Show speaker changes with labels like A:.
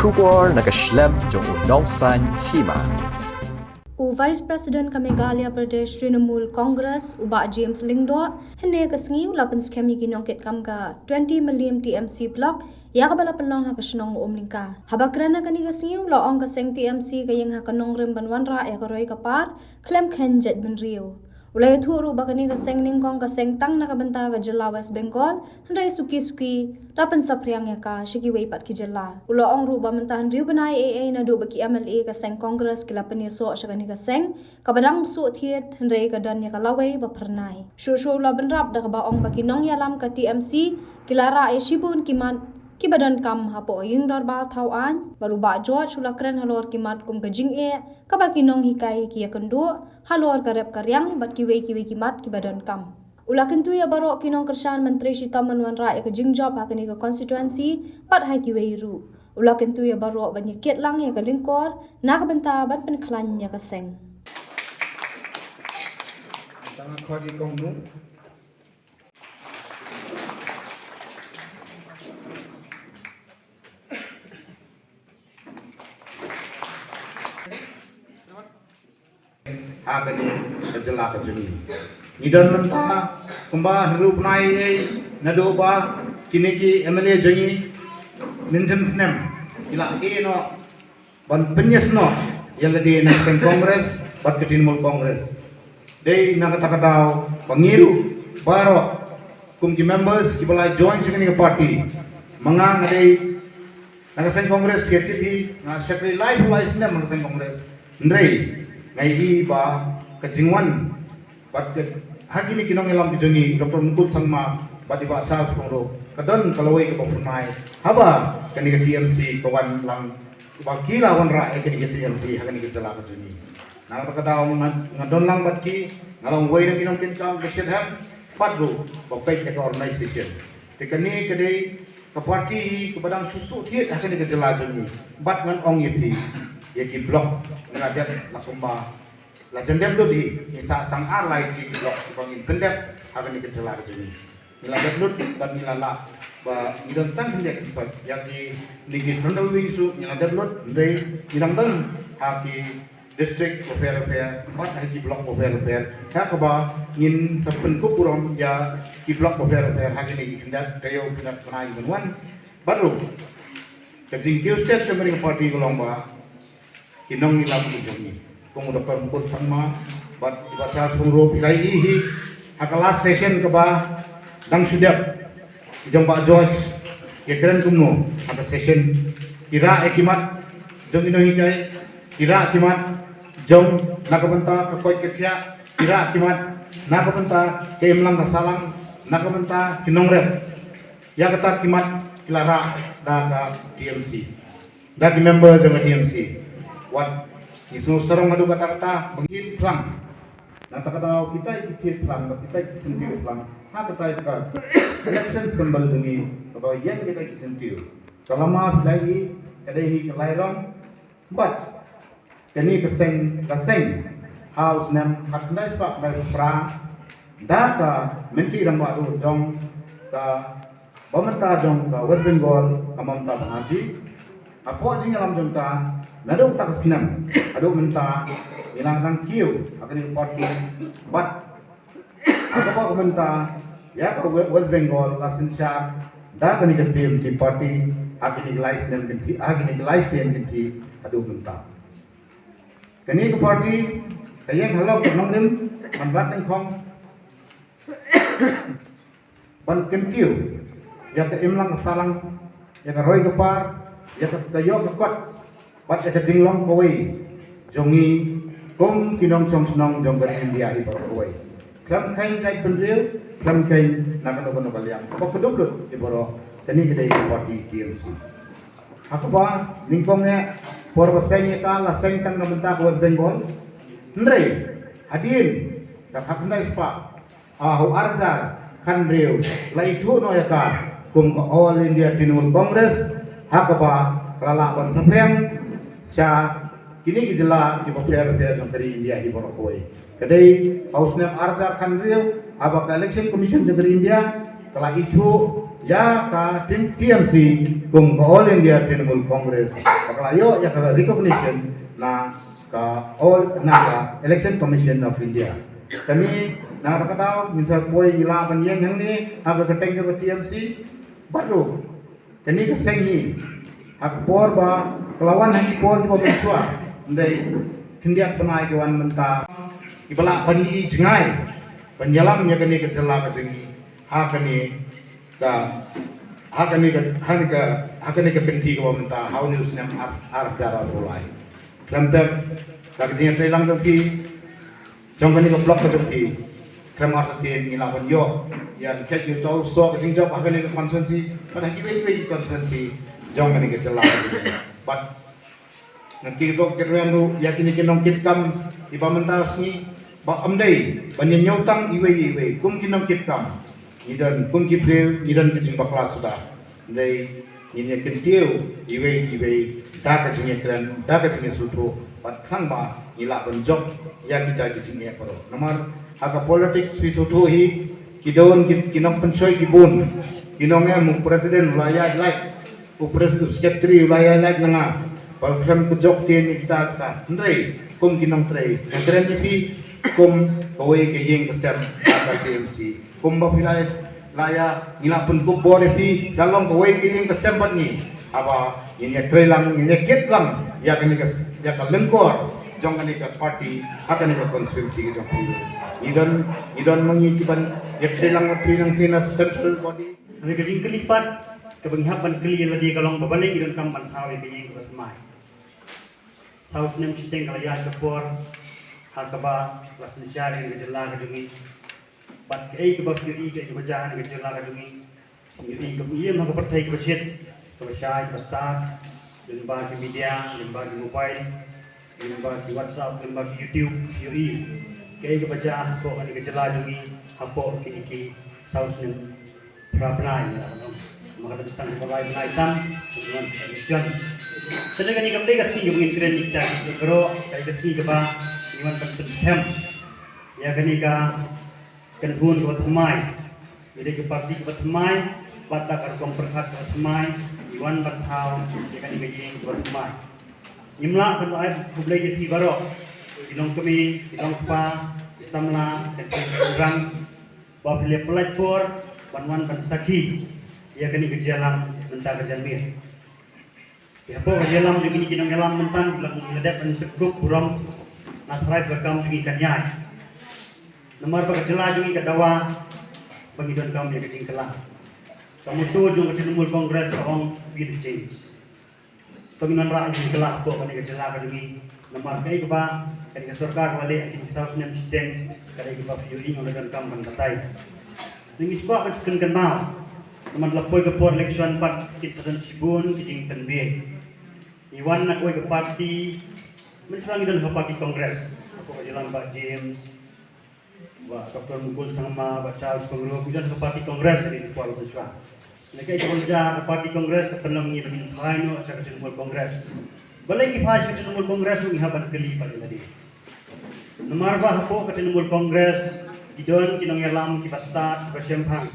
A: Shubor nakaslem jong unongsan hima.
B: O Vice President ka Meghalaya Pradesh Trinamool Congress uba James Lingdo hene ka sngi ulapan skemi ginongket kamga 20 million TMC block ya ka bala penong ha kasnong umlingka habakrana kani ka sngi ula ong ka seng TMC ka yang ha kanong rem banwanra ya ka roy ka par klem khen jet ben rio ulay thuru bakani ka seng ningkong ka seng tang na ka banta ka jela West Bengal handai suki lapan sapriang ya ka shiki wei pat ki jela ula ong ru ba mentahan riu banai AA na do baki MLA ka seng Congress kila pani so shakani ka seng ka badang su thiet handai ka dan ya ka lawai ba pernai shu la benrap da ka ba ong baki nong ya lam ka TMC kilara e shibun kiman ki badan kam hapo yung dar ba thau an baru ba George ulakren halor kimat kum gajing e ka ba kinong hikai ki yakendu halor karep karyang bat ki wei kimat ki badan kam ulaken tu ya baro kinong kershan menteri Shita Manwanra ya kajing job hakani ka constituency bat hai ki wei ru ulaken tu ya baro ban ket lang ya ka lingkor na ka benta ban pen klan ya ka seng
C: tanga khodi kong nu agani kejela kejuni nidon menta kumba rup nai nado ba kiniki MLA jangi ninjam snem ila no ban penyes no yalla di national congress bat Trinamool congress dei nagatakadaw pangiru baro kumki members kibalai join chingani party mga ngadei national congress KTP na secretary live snem national congress ndrei ngai ba kajingwan bat hagi ni kinong elam bijongi Dr. Mukul Sangma bati ba Charles Pongro kadon kalawai ke bapurnai haba kani ke TMC kawan lang ba kila wanra e kani ke TMC hagani ke jala kajuni nang takadaw ngadon lang bat ki ngalong way ng kinong kinkam besit ham patro bapai ke organization tekani kadai ka party ke badang susu tiet hagani ke jala juni bat ngan ong yepi yaki blok ngadat lakumba la jendem do di isa stang ar lai di blok bangin pendep akan dikecelar jeni nila dut dan nila la ba nidon stang pendep so yaki ligi frontal wing su nila dut ndai nilang dan haki district repair bat haki blok repair ha ka ba ngin sapen ku purom ya ki blok repair haki ni hendak kayo hendak panai benwan baru kajing kiu state kemering party golong ba kinong nila bujoni kung Dr. Mukul Sangma bat dibaca sepuluh pilai ihi hakalas session ke ba dang sudap jong Pak George kekeren kumno haka session kira ekimat jong inohi kai kira kimat jong nakabenta kakoy ketya kira kimat nakabenta keimlang kasalang nakabenta kinongrep ya kata kimat kilara da ka TMC da ki member jong TMC wat isu serong adu kata-kata bengit pelang nata kata kita ikut pelang kita sendiri pelang ha kata ka election symbol demi bahwa yang kita sendiri kalau ma lagi kadai kelairon but kini keseng house nam haknai pak dari perang data menteri ramba adu jong ka pemerintah jong ka West Bengal Mamta Banerjee apa jing alam jong ta nado tak senam ado menta ilangkan kiu akan party but apa menta ya ke West Bengal lasensia da kani ke TMC party akan license kenti akan license kenti ado menta kani ke party kayang halok nongdim manbat nengkong ban kentiu ya ke imlang salang ya ke roy kepar ya ke kayo ke kot bat ya jinglong kowe jongi kum kinong song snong jong ber India hi par kowe klam kain kai pendil klam kain nakano kono kaliang ko kedublut di boro tani kedai party TMC aku ba ningkongnya por baseng ka la seng tang na benta West Bengal ndre hadin ka haknai spa ahu arjar khandreu lai thu no ya ka kum ko All India Trinamool Congress hakaba kala ban sapreng sya kini gejela di bawah dari India di Borokoi. Kedai hausnya arjar khandreu abak election commission dari India telah itu ya ka TMC kum ka All India Trinamool Congress pakalayo ya ka recognition na ka Election Commission of India. Kami nakakataw minsan po ilaban yang ni aga keteng ke TMC baru kani ka sengi ak por ba kelawan hangi por di pemensua ndai kendiak penai kawan menta ibala pandi jengai penjalamnya kani ke jela ka jengi hakani ka penti ka menta how news nam ar jara rolai lamtem ka jengi telang ki jong kani ka blok ka ki kremar tin ilawan yo yan ket you tau so ka jingjap hakani ka constituency pada kiwe constituency jong kani ke jela but nakikito kerwendo yakini kinong kitkam ipamentas ni ba amdai banyan nyotang iwe kum kinong kitkam idan kum kiprew idan kijing bakla sudah dai ini kentiu iwe da ka jinge kran da ka jinge sutu pat khang ba ila benjok ya kita kijing e paro nomor aga politics fi sutu hi kidon kinong pensoi kibun kinong mu presiden wilayah like u presiden secretary wilayah like nga pagkam kejok tin kita ndrei kum kinong trei keren ni kum kowe ke yeng kesem ka TMC kum ba pilai laya ngila pun ku bore fi dalong kowe ke yeng kesem pat ni apa ini trei lang ini kit lang ya kan ya ka lengkor jong kan ka party akan ka constituency ke jong idon mangi kiban ya trei lang pri nang tina central body
D: kami kejing kelipat kebenghapan keli lagi kalong babalik idon kam bantau ke yeng batmai South nem siteng kalaya kepor hakaba lasin syari ke jela ke jungi pat ke ke bab kiri ke bajahan ke jela ke jungi yuri ke iem ha partai ke besit ke syai pasta lembar ke media lembar ke mobile lembar ke WhatsApp lembar ke YouTube yuri ke bajah ko ke jela jungi hapo ki South nem prapnai maka tentang kolai naitam dengan election Tadi kan ikam deka sini mungkin keren kita kalau kayak sini keba iman penting ya kan ika kan pun buat mai jadi ke parti buat mai pada karkom perkat buat mai iwan bertahun ya kan ika yang buat mai imla kan ada publik jadi baru dinong kami dinong pa isamla dan orang bapile pelajor banwan bansaki ya kan ika jalan mentah kejalmir ya po jalan juga kinong jalan mentan bilang ngeledap dan sekuk burung natrai berkam juga kanyai nomor berkejelah juga kadawa pengidon kamu yang kecing kelah kamu tujuh ke Trinamool Congress orang be the change penginan rakyat juga kelah po kan kejelah kan juga nomor kaya keba kan ke surkar wale akin kisah sunem sistem kaya keba viewing oleh dan kamu kan katai ini sekolah kan sukan kenal nomor lapoi ke por election part kitsadan sibun kecing tenbe Iwan nak ke parti, mensulangi dan ke parti kongres. Aku berjalan Pak James, Pak Dr. Mukul sama Pak Charles Pengurus dan ke parti kongres di Kuala Lumpur. Mereka kerja ke parti kongres ke penangi dengan final saya ke Trinamool Kongres. Balik ke pas ke Trinamool Kongres menghaban keli pada tadi. Nomor bah po ke Trinamool Kongres, idon kinong yalam ki pasta bersempang.